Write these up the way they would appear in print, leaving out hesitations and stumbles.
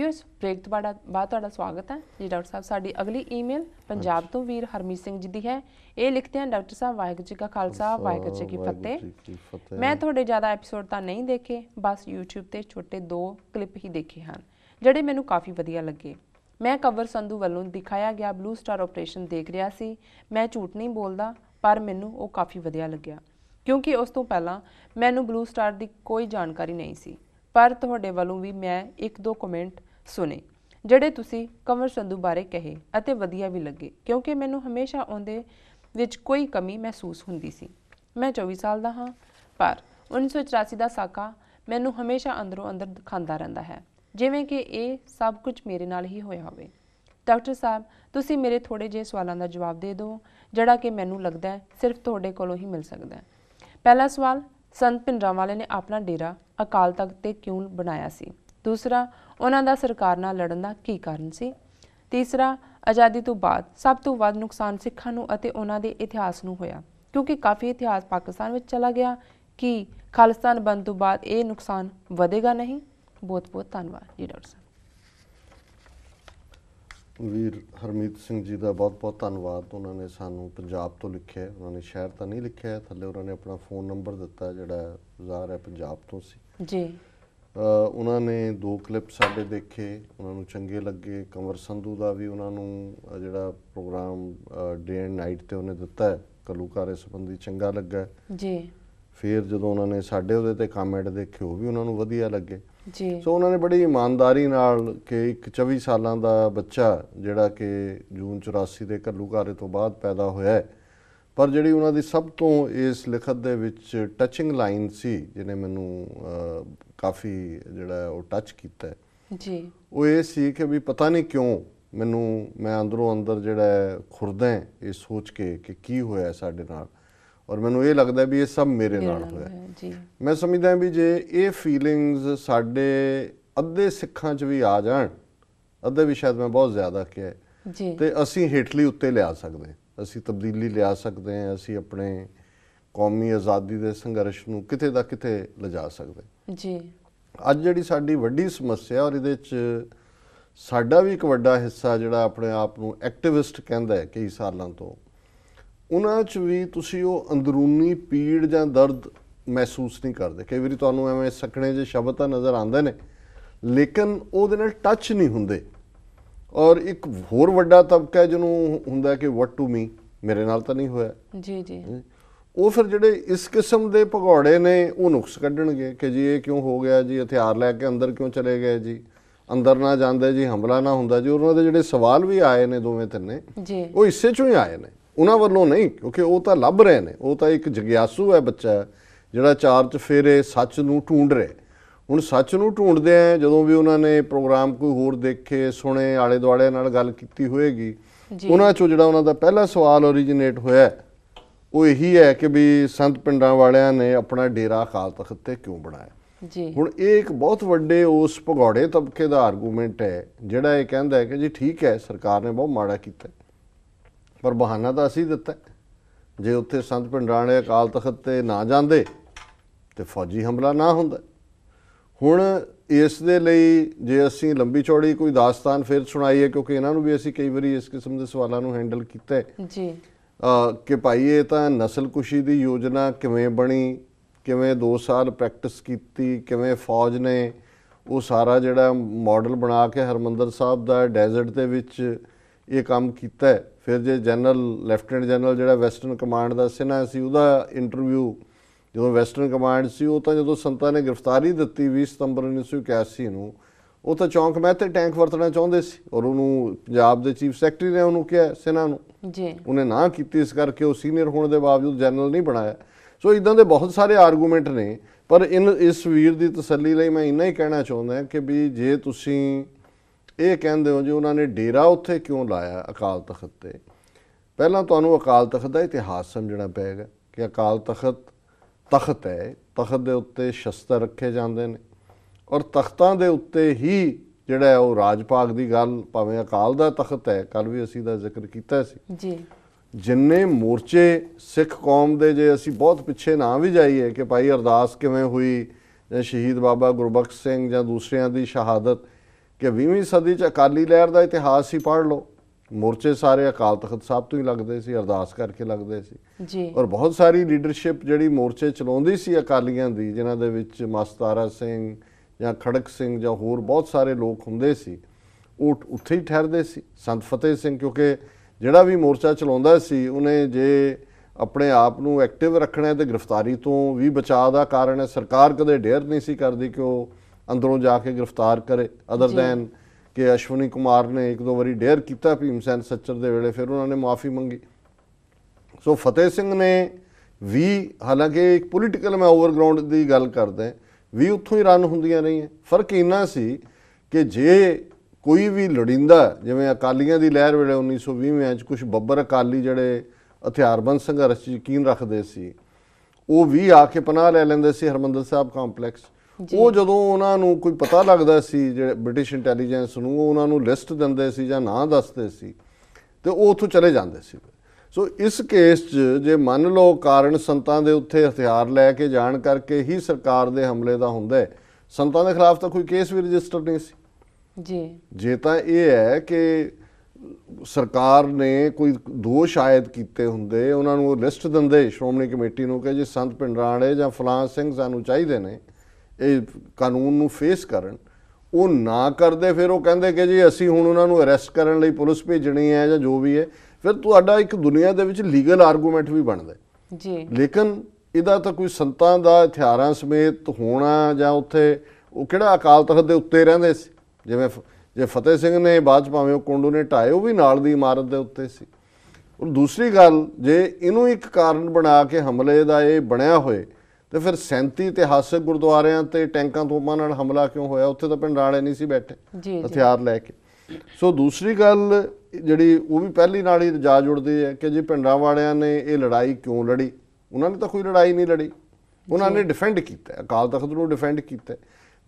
Viewers break तो बाद तुहाडा स्वागत है जी। डॉक्टर साहब साडी अगली ईमेल पंजाब तो वीर हरमीत सिंह जी दी है। ये लिखते हैं डॉक्टर साहब वाहिगुरू जी का खालसा वाहिगुरू जी की फतेह। मैं थोड़े ज़्यादा एपीसोड तो नहीं देखे, बस यूट्यूब ते छोटे 2 क्लिप ही देखे हैं ਜਿਹੜੇ ਮੈਨੂੰ काफ़ी ਵਧੀਆ ਲੱਗੇ। मैं कंवर संधू ਵੱਲੋਂ ਦਿਖਾਇਆ ਗਿਆ ਬਲੂ ਸਟਾਰ ਆਪਰੇਸ਼ਨ ਦੇਖ ਰਿਹਾ ਸੀ। मैं झूठ नहीं बोलता पर ਮੈਨੂੰ ਉਹ काफ़ी ਵਧੀਆ ਲੱਗਿਆ क्योंकि उस तो पहला मैनू ब्लू स्टार की कोई जानकारी नहीं सी। पर तुहाडे ਵੱਲੋਂ भी मैं 1-2 कमेंट सुने ਜਿਹੜੇ ਤੁਸੀਂ कंवर संधू बारे कहे ਅਤੇ ਵਧੀਆ भी लगे क्योंकि मैनू हमेशा ਉਹਦੇ ਵਿੱਚ कोई कमी महसूस ਹੁੰਦੀ ਸੀ। मैं 24 साल ਦਾ ਹਾਂ पर 1984 ਦਾ ਸਾਕਾ मैनू हमेशा अंदरों अंदर दिखाता रहता है जिवें कि ਇਹ सब कुछ मेरे नाल ही होया होवे। डॉक्टर साहब ਤੁਸੀਂ ਮੇਰੇ थोड़े ਜਿਹੇ सवालों का जवाब दे दो ਜਿਹੜਾ कि मैनू लगता है सिर्फ ਤੁਹਾਡੇ ਕੋਲੋਂ ही मिल सकता है। पहला सवाल, संत भिंडरांवाले ने अपना डेरा अकाल तख्त ते क्यों बनाया सी? दूसरा, उन्हां दा सरकार नाल लड़न दा की कारण सी? तीसरा, आज़ादी तो बाद सब तो वध नुकसान सिखां नूं अते उन्हां दे इतिहास नूं होया क्योंकि काफ़ी इतिहास पाकिस्तान विच चला गया कि खालिस्तान बन तो बाद ये नुकसान वधेगा नहीं? बहुत बहुत धन्यवाद जी डॉक्टर साहब। वीर हरमीत सिंह जी का बहुत बहुत धन्यवाद। उन्होंने सानू पंजाब तो लिखे, उन्होंने शहर तो नहीं लिखे है, थले उन्होंने अपना फोन नंबर दिता जोड़ा ज़ाहिर है पंजाब तो सी जी। उन्होंने 2 क्लिप साडे देखे, उन्होंने चंगे लगे। कंवर संधू का भी उन्होंने जोड़ा प्रोग्राम डे एंड नाइट ते उन्हें दिता है घल्लूघारे संबंधी चंगा लगा जी। फिर जो उन्होंने साडे उहदे ते कमेंट देखे वो भी उन्होंने वधिया लगे जी। सो उन्होंने बड़ी ईमानदारी नाल कि एक 24 सालों का बच्चा जिहड़ा कि जून 84 के घल्लूघारे तो बाद पैदा होया है, पर जिहड़ी उन्हां दी सब तो इस लिखत दे विच टचिंग लाइन सी जिहने मैनू काफ़ी जिहड़ा वो टच कीता है जी, वो ये सी कि भी पता नहीं क्यों मैनू मैं अंदरों अंदर जिहड़ा खुरदा ये सोच के कि की होया साडे नाल और मैनू ये लगता है भी ये सब मेरे नाल होया। मैं समझदा भी जे ये फीलिंग्स साडे अद्धे सिखां च भी आ जाण, अद्धे भी शायद मैं बहुत ज़्यादा किया है तो असी हेठली उत्ते लिया सकते, असी तब्दीली लिया सकते हैं, असी अपने कौमी आज़ादी के संघर्ष नूं किते दा किते लिजा सकते जी। अज जिहड़ी साडी वड्डी समस्या और इहदे च साडा भी एक वड्डा हिस्सा जिहड़ा अपने आप नूं एक्टिविस्ट कहंदा है कई सालों तो, उन्हां च भी तुसी वो अंदरूनी पीड़ जां दर्द महसूस नहीं करते। कई बार तुहानूं एवें सकने जे शब्द तां नज़र आंदे ने लेकिन उहदे नाल टच नहीं हुंदे। और एक होर वड्डा तबका है जिन्हों हुंदा कि वट टू मी, मेरे नाल तां नहीं होया जी जी। वो फिर जिहड़े इस किस्म के भगौड़े ने वो नुक्स कड्ढणगे कि जी ये क्यों हो गया जी, हथियार लैके अंदर क्यों चले गए जी, अंदर ना जांदे जी, हमला ना हुंदा जी। उन्होंने जिहड़े सवाल भी आए ने दोवें तिन्ने वो इसे चों ही आए ने, उन्होंने वालों नहीं, क्योंकि वो तो लभ रहे हैं, वो तो एक जगियासू है बच्चा जिहड़ा 4 चफेरे सच नूं ढूंढ रहे। हुण सच नूं ढूंढदे हैं जदों भी उन्होंने प्रोग्राम कोई होर देखे सुने आले दुआले नाल गल कीती होएगी, उन्हां चों जिहड़ा उन्हां दा पहला सवाल ओरीजिनेट होया वो यही है कि भी संत पिंडां वालियां ने अपना डेरा अकाल तख्त ते क्यों बनाया। हुण ये एक बहुत वड्डे उस भगौड़े तबके का आर्गूमेंट है जिहड़ा ये कहंदा है कि जी ठीक है सरकार ने बहुत माड़ा कीता पर बहाना तो असी दिता है, जे उत्थे संत भिंडरां वाले अकाल तख्त ते ना जांदे तो फौजी हमला ना हुंदा। हुण इस दे लई जे असीं लंबी चौड़ी कोई दास्तान फिर सुनाईए, क्योंकि इन्हां नूं भी असीं कई वारी इस किस्म के सवालों नूं हैंडल कीता है जी कि भाई ये तां नस्लकुशी की योजना किवें बनी, किवें 2 साल प्रैक्टिस कीती, किवें फौज ने वो सारा जिहड़ा मॉडल बना के हरमंदर साहब दा डेजर्ट दे विच ये काम कीता है। फिर जे जनरल लैफ्टिनेंट जनरल जिहड़ा वैसटर्न कमांड का सिन्हा सी उहदा इंटरव्यू जो वैसटर्न कमांड सी वो तो जो संतां ने गिरफ्तारी दी 20 सितंबर 1981 नूं वो तो चौंक महते टैंक वरतना चाहुंदे सी और उन्होंने पंजाब के चीफ सैकटरी ने उन्होंने कहा सिन्हा नूं उन्हें ना की, इस करके वो सीनियर होने के बावजूद जनरल नहीं बनाया। सो इदां दे बहुत सारे आर्गूमेंट ने, पर इस वीर की तसल्ली लई मैं इन्ना ही कहना चाहुंदा कि भी जे तुसीं ये कहते हो जी उन्होंने डेरा उत्थे क्यों लाया अकाल तख्त ते, पहला तुहानूं अकाल तख्त का इतिहास समझना पेगा कि अकाल तख्त तख्त है, तख्त के उत्ते शस्त्र रखे जाते हैं और तख्तां दे उत्ते ही जिहड़ा है वो राज भाग की गल भावें अकाल दा तख्त है, कल भी असीं दा जिक्र कीता सी जी। जिन्ने मोर्चे सिख कौम दे जे असीं बहुत पिछे ना भी जाइए कि भाई अरदास किवें हुई जां शहीद बाबा गुरबख्श सिंह जां दूसरियां दी शहादत, ਕਿ 20ਵੀਂ ਸਦੀ 'ਚ ਅਕਾਲੀ ਲਹਿਰ ਦਾ ਇਤਿਹਾਸ ਹੀ ਪੜ੍ਹ ਲਓ। ਮੋਰਚੇ ਸਾਰੇ ਅਕਾਲ ਤਖਤ ਸਾਹਿਬ ਤੋਂ ਹੀ ਲੱਗਦੇ ਸੀ, ਅਰਦਾਸ ਕਰਕੇ ਲੱਗਦੇ ਸੀ ਜੀ। ਔਰ ਬਹੁਤ ਸਾਰੀ ਲੀਡਰਸ਼ਿਪ ਜਿਹੜੀ ਮੋਰਚੇ ਚਲਾਉਂਦੀ ਸੀ ਅਕਾਲੀਆਂ ਦੀ, ਜਿਨ੍ਹਾਂ ਦੇ ਵਿੱਚ ਮਾਸਤਾਰਾ ਸਿੰਘ ਜਾਂ ਖੜਕ ਸਿੰਘ ਜਾਂ ਹੋਰ ਬਹੁਤ ਸਾਰੇ ਲੋਕ ਹੁੰਦੇ ਸੀ, ਉਹ ਉੱਥੇ ਹੀ ਠਹਿਰਦੇ ਸੀ। ਸੰਤ ਫਤਿਹ ਸਿੰਘ, ਕਿਉਂਕਿ ਜਿਹੜਾ ਵੀ ਮੋਰਚਾ ਚਲਾਉਂਦਾ ਸੀ ਉਹਨੇ ਜੇ ਆਪਣੇ ਆਪ ਨੂੰ ਐਕਟਿਵ ਰੱਖਣਾ ਤੇ ਗ੍ਰਿਫਤਾਰੀ ਤੋਂ ਵੀ ਬਚਾਅ ਦਾ ਕਾਰਨ ਹੈ। ਸਰਕਾਰ ਕਦੇ ਡੇਅਰ ਨਹੀਂ ਸੀ ਕਰਦੀ ਕਿ ਉਹ ਅੰਦਰੋਂ ਜਾ ਕੇ ਗ੍ਰਿਫਤਾਰ ਕਰੇ, ਅਦਰ ਦੈਨ ਕਿ ਅਸ਼ਵਨੀ ਕੁਮਾਰ ਨੇ ਇੱਕ ਦੋ ਵਾਰੀ ਡੇਅਰ ਕੀਤਾ ਭੀਮ ਸੈਨ ਸੱਚਰ ਦੇ ਵੇਲੇ, ਫਿਰ ਉਹਨਾਂ ਨੇ ਮਾਫੀ ਮੰਗੀ। ਸੋ ਫਤਿਹ ਸਿੰਘ ਨੇ ਵੀ, ਹਾਲਾਂਕਿ ਇੱਕ ਪੋਲੀਟੀਕਲ ਮੈਂ ਓਵਰਗਰਾਊਂਡ ਦੀ ਗੱਲ ਕਰਦਾ, ਵੀ ਉੱਥੋਂ ਹੀ ਰਨ ਹੁੰਦੀਆਂ ਰਹੀਆਂ। ਫਰਕ ਇੰਨਾ ਸੀ ਕਿ ਜੇ ਕੋਈ ਵੀ ਲੜਿੰਦਾ, ਜਿਵੇਂ ਅਕਾਲੀਆਂ ਦੀ ਲਹਿਰ ਵੇਲੇ 1920 'ਚ ਕੁਝ ਬੱਬਰ ਅਕਾਲੀ ਜਿਹੜੇ ਹਥਿਆਰਬੰਦ ਸੰਘਰਸ਼ 'ਚ ਯਕੀਨ ਰੱਖਦੇ ਸੀ, ਉਹ ਵੀ ਆ ਕੇ ਪਨਾਹ ਲੈ ਲੈਂਦੇ ਸੀ ਹਰਮੰਦਰ ਸਾਹਿਬ ਕੰਪਲੈਕਸ। ਉਹ ਜਦੋਂ ਉਹਨਾਂ ਨੂੰ ਕੋਈ ਪਤਾ ਲੱਗਦਾ ਸੀ, ਜਿਹੜੇ ਬ੍ਰਿਟਿਸ਼ ਇੰਟੈਲੀਜੈਂਸ ਨੂੰ, ਉਹ ਉਹਨਾਂ ਨੂੰ ਲਿਸਟ ਦਿੰਦੇ ਸੀ ਜਾਂ ਨਾਂ ਦੱਸਦੇ ਸੀ ਤੇ ਉਹ ਉੱਥੋਂ ਚਲੇ ਜਾਂਦੇ ਸੀ। ਸੋ ਇਸ ਕੇਸ 'ਚ ਜੇ ਮੰਨ ਲਓ ਕਾਰਨ ਸੰਤਾਂ ਦੇ ਉੱਥੇ ਹਥਿਆਰ ਲੈ ਕੇ ਜਾਣ ਕਰਕੇ ਹੀ ਸਰਕਾਰ ਦੇ ਹਮਲੇ ਦਾ ਹੁੰਦਾ ਹੈ, ਸੰਤਾਂ ਦੇ ਖਿਲਾਫ ਤਾਂ ਕੋਈ ਕੇਸ ਵੀ ਰਜਿਸਟਰ ਨਹੀਂ ਸੀ ਜੀ। ਜੇ ਤਾਂ ਇਹ ਹੈ ਕਿ ਸਰਕਾਰ ਨੇ ਕੋਈ ਦੋਸ਼ ਆਇਦ ਕੀਤੇ ਹੁੰਦੇ, ਉਹਨਾਂ ਨੂੰ ਉਹ ਲਿਸਟ ਦਿੰਦੇ ਸ਼੍ਰੋਮਣੀ ਕਮੇਟੀ ਨੂੰ ਕਿ ਜੀ ਸੰਤ ਭਿੰਡਰਾਂਵਾਲੇ ਜਾਂ ਫਲਾਂ ਸਿੰਘ ਸਾਨੂੰ ਚਾਹੀਦੇ ਨੇ ਇਹ ਕਾਨੂੰਨ ਨੂੰ ਫੇਸ ਕਰਨ, ਉਹ ਨਾ ਕਰਦੇ, ਫਿਰ ਉਹ ਕਹਿੰਦੇ ਕਿ ਜੀ ਅਸੀਂ ਹੁਣ ਉਹਨਾਂ ਨੂੰ ਅਰੈਸਟ ਕਰਨ ਲਈ ਪੁਲਿਸ ਭੇਜਣੀ ਹੈ ਜਾਂ ਜੋ ਵੀ ਹੈ, ਫਿਰ ਤੁਹਾਡਾ ਇੱਕ ਦੁਨੀਆ ਦੇ ਵਿੱਚ ਲੀਗਲ ਆਰਗੂਮੈਂਟ ਵੀ ਬਣਦਾ ਜੀ। ਲੇਕਿਨ ਇਹਦਾ ਤਾਂ ਕੋਈ ਸੰਤਾਂ ਦਾ ਹਥਿਆਰਾਂ ਸਮੇਤ ਹੋਣਾ, ਜਾਂ ਉੱਥੇ ਉਹ ਕਿਹੜਾ ਅਕਾਲ ਤਖਤ ਦੇ ਉੱਤੇ ਰਹਿੰਦੇ ਸੀ, ਜਿਵੇਂ ਜੇ ਫਤਿਹ ਸਿੰਘ ਨੇ ਬਾਅਦ 'ਚ ਭਾਵੇਂ ਉਹ ਕੁੰਡੂ ਨੇ ਢਾਏ, ਉਹ ਵੀ ਨਾਲ ਦੀ ਇਮਾਰਤ ਦੇ ਉੱਤੇ ਸੀ। ਔਰ ਦੂਸਰੀ ਗੱਲ, ਜੇ ਇਹਨੂੰ ਇੱਕ ਕਾਰਨ ਬਣਾ ਕੇ ਹਮਲੇ ਦਾ ਇਹ ਬਣਿਆ ਹੋਏ ਤੇ ਫਿਰ 37 ਇਤਿਹਾਸਕ ਗੁਰਦੁਆਰਿਆਂ ਤੇ ਟੈਂਕਾਂ ਤੋਪਾਂ ਨਾਲ ਹਮਲਾ ਕਿਉਂ ਹੋਇਆ? ਉੱਥੇ ਤਾਂ ਭਿੰਡਰਾਂਵਾਲੇ ਨਹੀਂ ਸੀ ਬੈਠੇ ਹਥਿਆਰ ਲੈ ਕੇ। ਸੋ ਦੂਸਰੀ ਗੱਲ ਜਿਹੜੀ ਉਹ ਵੀ ਪਹਿਲੀ ਨਾਲ ਹੀ ਜਾ ਜੁੜਦੀ ਹੈ ਕਿ ਜੀ ਭਿੰਡਰਾਂਵਾਲਿਆਂ ਨੇ ਇਹ ਲੜਾਈ ਕਿਉਂ ਲੜੀ? ਉਹਨਾਂ ਨੇ ਤਾਂ ਕੋਈ ਲੜਾਈ ਨਹੀਂ ਲੜੀ, ਉਹਨਾਂ ਨੇ ਡਿਫੈਂਡ ਕੀਤਾ, ਅਕਾਲ ਤਖਤ ਨੂੰ ਡਿਫੈਂਡ ਕੀਤਾ।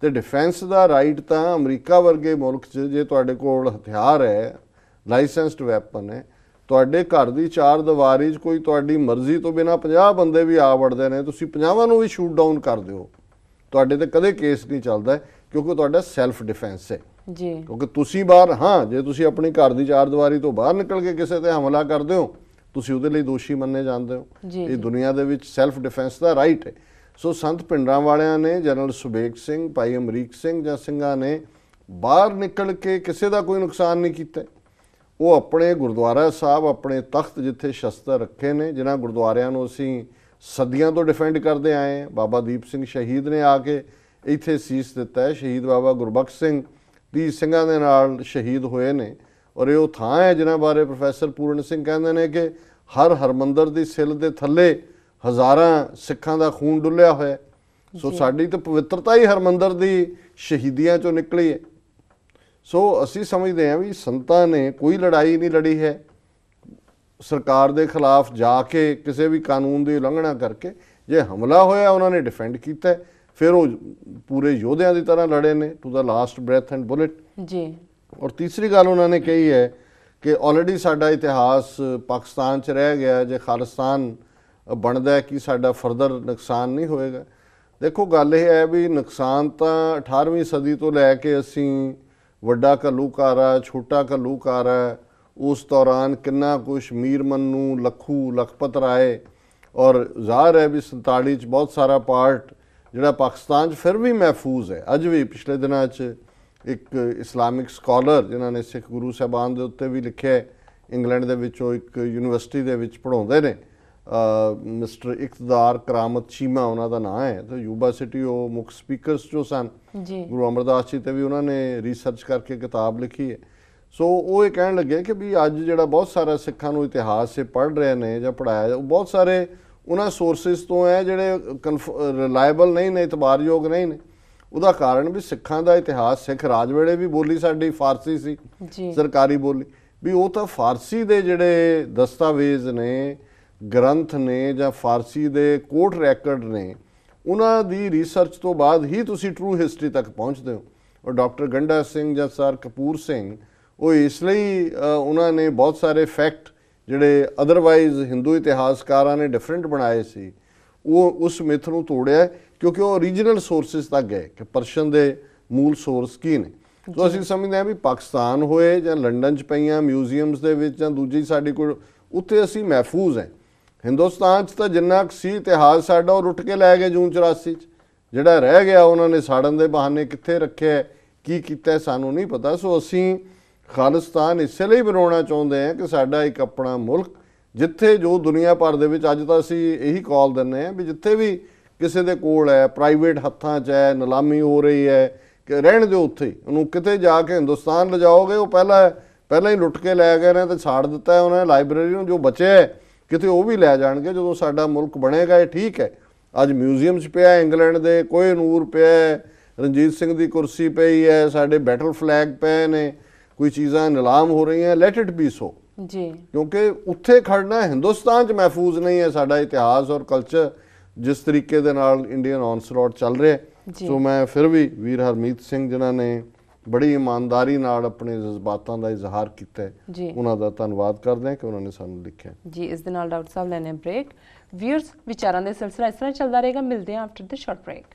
ਤੇ ਡਿਫੈਂਸ ਦਾ ਰਾਈਟ ਤਾਂ ਅਮਰੀਕਾ ਵਰਗੇ ਮੁਲਕ 'ਚ ਜੇ ਤੁਹਾਡੇ ਕੋਲ ਹਥਿਆਰ ਹੈ, ਲਾਇਸੈਂਸਡ ਵੈਪਨ ਹੈ, ਤੁਹਾਡੇ ਘਰ ਦੀ ਚਾਰ ਦੀਵਾਰੀ 'ਚ ਕੋਈ ਤੁਹਾਡੀ ਮਰਜ਼ੀ ਤੋਂ ਬਿਨਾਂ 50 ਬੰਦੇ ਵੀ ਆ ਵੜਦੇ ਨੇ, ਤੁਸੀਂ 50ਵਾਂ ਨੂੰ ਵੀ ਸ਼ੂਟ ਡਾਊਨ ਕਰ ਦਿਓ, ਤੁਹਾਡੇ ਤੇ ਕਦੇ ਕੇਸ ਨਹੀਂ ਚੱਲਦਾ, ਕਿਉਂਕਿ ਤੁਹਾਡਾ ਸੈਲਫ ਡਿਫੈਂਸ ਹੈ ਜੀ। ਕਿਉਂਕਿ ਤੁਸੀਂ ਬਾਹਰ, ਹਾਂ ਜੇ ਤੁਸੀਂ ਆਪਣੀ ਘਰ ਦੀ ਚਾਰ ਦੀਵਾਰੀ ਤੋਂ ਬਾਹਰ ਨਿਕਲ ਕੇ ਕਿਸੇ ਤੇ ਹਮਲਾ ਕਰਦੇ ਹੋ, ਤੁਸੀਂ ਉਹਦੇ ਲਈ ਦੋਸ਼ੀ ਮੰਨੇ ਜਾਂਦੇ ਹੋ। ਇਹ ਦੁਨੀਆ ਦੇ ਵਿੱਚ ਸੈਲਫ ਡਿਫੈਂਸ ਦਾ ਰਾਈਟ ਹੈ। ਸੋ ਸੰਤ ਭਿੰਡਰਾਂਵਾਲਿਆਂ ਨੇ, ਜਨਰਲ ਸੁਬੇਗ ਸਿੰਘ, ਭਾਈ ਅਮਰੀਕ ਸਿੰਘ ਜਾਂ ਸਿੰਘਾਂ ਨੇ ਬਾਹਰ ਨਿਕਲ ਕੇ ਕਿਸੇ ਦਾ ਕੋਈ ਨੁਕਸਾਨ ਨਹੀਂ ਕੀਤਾ। ਉਹ ਆਪਣੇ ਗੁਰਦੁਆਰਾ ਸਾਹਿਬ, ਆਪਣੇ ਤਖਤ ਜਿੱਥੇ ਸ਼ਸਤਰ ਰੱਖੇ ਨੇ, ਜਿਨ੍ਹਾਂ ਗੁਰਦੁਆਰਿਆਂ ਨੂੰ ਅਸੀਂ ਸਦੀਆਂ ਤੋਂ ਡਿਫੈਂਡ ਕਰਦੇ ਆਏ ਹਾਂ। ਬਾਬਾ ਦੀਪ ਸਿੰਘ ਸ਼ਹੀਦ ਨੇ ਆ ਕੇ ਇੱਥੇ ਸੀਸ ਦਿੱਤਾ ਹੈ, ਸ਼ਹੀਦ ਬਾਬਾ ਗੁਰਬਖਸ਼ ਸਿੰਘ 30 ਸਿੰਘਾਂ ਦੇ ਨਾਲ ਸ਼ਹੀਦ ਹੋਏ ਨੇ। ਔਰ ਇਹ ਉਹ ਥਾਂ ਹੈ ਜਿਨ੍ਹਾਂ ਬਾਰੇ ਪ੍ਰੋਫੈਸਰ ਪੂਰਨ ਸਿੰਘ ਕਹਿੰਦੇ ਨੇ ਕਿ ਹਰ ਹਰਮੰਦਰ ਦੀ ਸਿਲ ਦੇ ਥੱਲੇ ਹਜ਼ਾਰਾਂ ਸਿੱਖਾਂ ਦਾ ਖੂਨ ਡੁੱਲਿਆ ਹੋਇਆ। ਸੋ ਸਾਡੀ ਤਾਂ ਪਵਿੱਤਰਤਾ ਹੀ ਹਰਮੰਦਰ ਦੀ ਸ਼ਹੀਦੀਆਂ ਚੋਂ ਨਿਕਲੀ ਹੈ। ਸੋ ਅਸੀਂ ਸਮਝਦੇ ਹਾਂ ਵੀ ਸੰਤਾਂ ਨੇ ਕੋਈ ਲੜਾਈ ਨਹੀਂ ਲੜੀ ਹੈ ਸਰਕਾਰ ਦੇ ਖਿਲਾਫ ਜਾ ਕੇ ਕਿਸੇ ਵੀ ਕਾਨੂੰਨ ਦੀ ਉਲੰਘਣਾ ਕਰਕੇ। ਜੇ ਹਮਲਾ ਹੋਇਆ ਉਹਨਾਂ ਨੇ ਡਿਫੈਂਡ ਕੀਤਾ, ਫਿਰ ਉਹ ਪੂਰੇ ਯੋਧਿਆਂ ਦੀ ਤਰ੍ਹਾਂ ਲੜੇ ਨੇ to the last breath and bullet ਜੀ। ਔਰ ਤੀਸਰੀ ਗੱਲ ਉਹਨਾਂ ਨੇ ਕਹੀ ਹੈ ਕਿ ਆਲਰੇਡੀ ਸਾਡਾ ਇਤਿਹਾਸ ਪਾਕਿਸਤਾਨ 'ਚ ਰਹਿ ਗਿਆ, ਜੇ ਖਾਲਿਸਤਾਨ ਬਣਦਾ ਹੈ ਕਿ ਸਾਡਾ ਫਰਦਰ ਨੁਕਸਾਨ ਨਹੀਂ ਹੋਏਗਾ। ਦੇਖੋ ਗੱਲ ਇਹ ਹੈ ਵੀ ਨੁਕਸਾਨ ਤਾਂ 18ਵੀਂ ਸਦੀ ਤੋਂ ਲੈ ਕੇ ਅਸੀਂ ਵੱਡਾ ਘੱਲੂਘਾਰਾ, ਛੋਟਾ ਘੱਲੂਘਾਰਾ, ਉਸ ਦੌਰਾਨ ਕਿੰਨਾ ਕੁਛ, ਮੀਰ ਮੰਨੂ, ਲੱਖੂ, ਲਖਪਤ ਰਾਏ, ਔਰ ਜ਼ਾਹਰ ਹੈ ਵੀ 47 'ਚ ਬਹੁਤ ਸਾਰਾ ਪਾਰਟ ਜਿਹੜਾ ਪਾਕਿਸਤਾਨ 'ਚ ਫਿਰ ਵੀ ਮਹਿਫੂਜ਼ ਹੈ। ਅੱਜ ਵੀ ਪਿਛਲੇ ਦਿਨਾਂ 'ਚ ਇੱਕ ਇਸਲਾਮਿਕ ਸਕਾਲਰ ਜਿਨ੍ਹਾਂ ਨੇ ਸਿੱਖ ਗੁਰੂ ਸਾਹਿਬਾਨ ਦੇ ਉੱਤੇ ਵੀ ਲਿਖਿਆ, ਇੰਗਲੈਂਡ ਦੇ ਵਿੱਚੋਂ ਇੱਕ ਯੂਨੀਵਰਸਿਟੀ ਦੇ ਵਿੱਚ ਪੜ੍ਹਾਉਂਦੇ ਨੇ, ਮਿਸਟਰ ਇਕਤਦਾਰ ਕਰਾਮਤ ਚੀਮਾ ਉਹਨਾਂ ਦਾ ਨਾਂ ਹੈ। ਤੇ ਯੂਬਾ ਸਿਟੀ ਉਹ ਮੁੱਖ ਸਪੀਕਰਸ ਜੋ ਸਨ ਗੁਰੂ ਅਮਰਦਾਸ ਜੀ ਤੇ ਵੀ ਉਹਨਾਂ ਨੇ ਰਿਸਰਚ ਕਰਕੇ ਕਿਤਾਬ ਲਿਖੀ ਹੈ। ਸੋ ਉਹ ਇਹ ਕਹਿਣ ਲੱਗੇ ਕਿ ਵੀ ਅੱਜ ਜਿਹੜਾ ਬਹੁਤ ਸਾਰਾ ਸਿੱਖਾਂ ਨੂੰ ਇਤਿਹਾਸ ਸੇ ਪੜ੍ਹ ਰਹੇ ਨੇ ਜਾਂ ਪੜ੍ਹਾਇਆ, ਉਹ ਬਹੁਤ ਸਾਰੇ ਉਹਨਾਂ ਸੋਰਸਿਸ ਤੋਂ ਹੈ ਜਿਹੜੇ ਰਿਲਾਇਬਲ ਨਹੀਂ ਨੇ, ਇਤਬਾਰਯੋਗ ਨਹੀਂ ਨੇ। ਉਹਦਾ ਕਾਰਨ ਵੀ ਸਿੱਖਾਂ ਦਾ ਇਤਿਹਾਸ, ਸਿੱਖ ਰਾਜ ਵੇਲੇ ਵੀ ਬੋਲੀ ਸਾਡੀ ਫਾਰਸੀ ਸੀ, ਸਰਕਾਰੀ ਬੋਲੀ ਵੀ। ਉਹ ਤਾਂ ਫਾਰਸੀ ਦੇ ਜਿਹੜੇ ਦਸਤਾਵੇਜ਼ ਨੇ, ਗ੍ਰੰਥ ਨੇ ਜਾਂ ਫਾਰਸੀ ਦੇ ਕੋਰਟ ਰੈਕਰਡ ਨੇ, ਉਹਨਾਂ ਦੀ ਰਿਸਰਚ ਤੋਂ ਬਾਅਦ ਹੀ ਤੁਸੀਂ ਟਰੂ ਹਿਸਟਰੀ ਤੱਕ ਪਹੁੰਚਦੇ ਹੋ। ਔਰ ਡਾਕਟਰ ਗੰਡਾ ਸਿੰਘ ਜਾਂ ਸਰ ਕਪੂਰ ਸਿੰਘ, ਉਹ ਇਸ ਲਈ ਉਹਨਾਂ ਨੇ ਬਹੁਤ ਸਾਰੇ ਫੈਕਟ ਜਿਹੜੇ ਅਦਰਵਾਈਜ਼ ਹਿੰਦੂ ਇਤਿਹਾਸਕਾਰਾਂ ਨੇ ਡਿਫਰੈਂਟ ਬਣਾਏ ਸੀ, ਉਹ ਉਸ ਮਿਥ ਨੂੰ ਤੋੜਿਆ ਕਿਉਂਕਿ ਉਹ ਓਰੀਜਨਲ ਸੋਰਸਿਸ ਤੱਕ ਗਏ ਕਿ ਪਰਸ਼ੀਅਨ ਦੇ ਮੂਲ ਸੋਰਸ ਕੀ ਨੇ। ਸੋ ਅਸੀਂ ਸਮਝਦੇ ਹਾਂ ਵੀ ਪਾਕਿਸਤਾਨ ਹੋਏ ਜਾਂ ਲੰਡਨ 'ਚ ਪਈਆਂ ਮਿਊਜ਼ੀਅਮਸ ਦੇ ਵਿੱਚ ਜਾਂ ਦੂਜੀ ਸਾਡੀ ਕੋਈ, ਉੱਥੇ ਅਸੀਂ ਮਹਿਫੂਜ਼ ਹੈ। ਹਿੰਦੁਸਤਾਨ 'ਚ ਤਾਂ ਜਿੰਨਾ ਕੁ ਸੀ ਇਤਿਹਾਸ ਸਾਡਾ ਉਹ ਲੁੱਟ ਕੇ ਲੈ ਗਏ ਜੂਨ 84 'ਚ, ਜਿਹੜਾ ਰਹਿ ਗਿਆ ਉਹਨਾਂ ਨੇ ਸਾੜਨ ਦੇ ਬਹਾਨੇ ਕਿੱਥੇ ਰੱਖਿਆ, ਕੀ ਕੀਤਾ ਸਾਨੂੰ ਨਹੀਂ ਪਤਾ। ਸੋ ਅਸੀਂ ਖਾਲਿਸਤਾਨ ਇਸੇ ਲਈ ਬਣਾਉਣਾ ਚਾਹੁੰਦੇ ਹਾਂ ਕਿ ਸਾਡਾ ਇੱਕ ਆਪਣਾ ਮੁਲਕ, ਜਿੱਥੇ ਜੋ ਦੁਨੀਆ ਭਰ ਦੇ ਵਿੱਚ ਅੱਜ ਤਾਂ ਅਸੀਂ ਇਹੀ ਕਾਲ ਦਿੰਦੇ ਹਾਂ ਵੀ ਜਿੱਥੇ ਵੀ ਕਿਸੇ ਦੇ ਕੋਲ ਹੈ, ਪ੍ਰਾਈਵੇਟ ਹੱਥਾਂ 'ਚ ਹੈ, ਨਿਲਾਮੀ ਹੋ ਰਹੀ ਹੈ, ਕਿ ਰਹਿਣ ਦਿਓ ਉੱਥੇ ਹੀ, ਉਹਨੂੰ ਕਿਤੇ ਜਾ ਕੇ ਹਿੰਦੁਸਤਾਨ ਲਿਜਾਓਗੇ ਉਹ ਪਹਿਲਾਂ ਹੀ ਲੁੱਟ ਕੇ ਲੈ ਗਏ ਨੇ ਤੇ ਛਾੜ ਦਿੱਤਾ ਹੈ ਉਹਨਾਂ ਨੇ ਲਾਇਬ੍ਰੇਰੀ ਨੂੰ, ਜੋ ਬਚਿਆ ਕਿਤੇ ਉਹ ਵੀ ਲੈ ਜਾਣਗੇ ਜਦੋਂ ਸਾਡਾ ਮੁਲਕ ਬਣੇਗਾ। ਇਹ ਠੀਕ ਹੈ, ਅੱਜ ਮਿਊਜ਼ੀਅਮ 'ਚ ਪਿਆ ਇੰਗਲੈਂਡ ਦੇ, ਕੋਹ ਨੂਰ ਪਿਆ, ਰਣਜੀਤ ਸਿੰਘ ਦੀ ਕੁਰਸੀ ਪਈ ਹੈ, ਸਾਡੇ ਬੈਟਲ ਫਲੈਗ ਪਏ ਨੇ, ਕੋਈ ਚੀਜ਼ਾਂ ਨਿਲਾਮ ਹੋ ਰਹੀਆਂ, ਲੈਟ ਇਟ ਬੀ ਸੋ ਜੀ, ਕਿਉਂਕਿ ਉੱਥੇ ਖੜਨਾ ਹਿੰਦੁਸਤਾਨ 'ਚ ਮਹਿਫੂਜ਼ ਨਹੀਂ ਹੈ ਸਾਡਾ ਇਤਿਹਾਸ ਔਰ ਕਲਚਰ ਜਿਸ ਤਰੀਕੇ ਦੇ ਨਾਲ ਇੰਡੀਅਨ ਔਨਸਲੌਟ ਚੱਲ ਰਿਹਾ। ਸੋ ਮੈਂ ਫਿਰ ਵੀ ਵੀਰ ਹਰਮੀਤ ਸਿੰਘ ਜਿਨ੍ਹਾਂ ਨੇ ਬੜੀ ਇਮਾਨਦਾਰੀ ਨਾਲ ਆਪਣੇ ਜਜ਼ਬਾਤਾਂ ਦਾ ਇਜ਼ਹਾਰ ਕੀਤਾ ਹੈ, ਉਹਨਾਂ ਦਾ ਧੰਨਵਾਦ ਕਰਦੇ ਹਾਂ ਕਿ ਉਹਨਾਂ ਨੇ ਸਾਨੂੰ ਲਿਖਿਆ ਜੀ। ਇਸ ਦੇ ਨਾਲ ਡਾਕਟਰ ਸਾਹਿਬ ਲੈਣੇ ਬ੍ਰੇਕ। ਵਿਊਅਰਸ, ਵਿਚਾਰਾਂ ਦੇ ਸਿਲਸਿਲਾ ਇਸ ਤਰ੍ਹਾਂ ਚੱਲਦਾ ਰਹੇਗਾ। ਮਿਲਦੇ ਹਾਂ ਆਫਟਰ ਦ ਸ਼ਾਰਟ ਬ੍ਰੇਕ।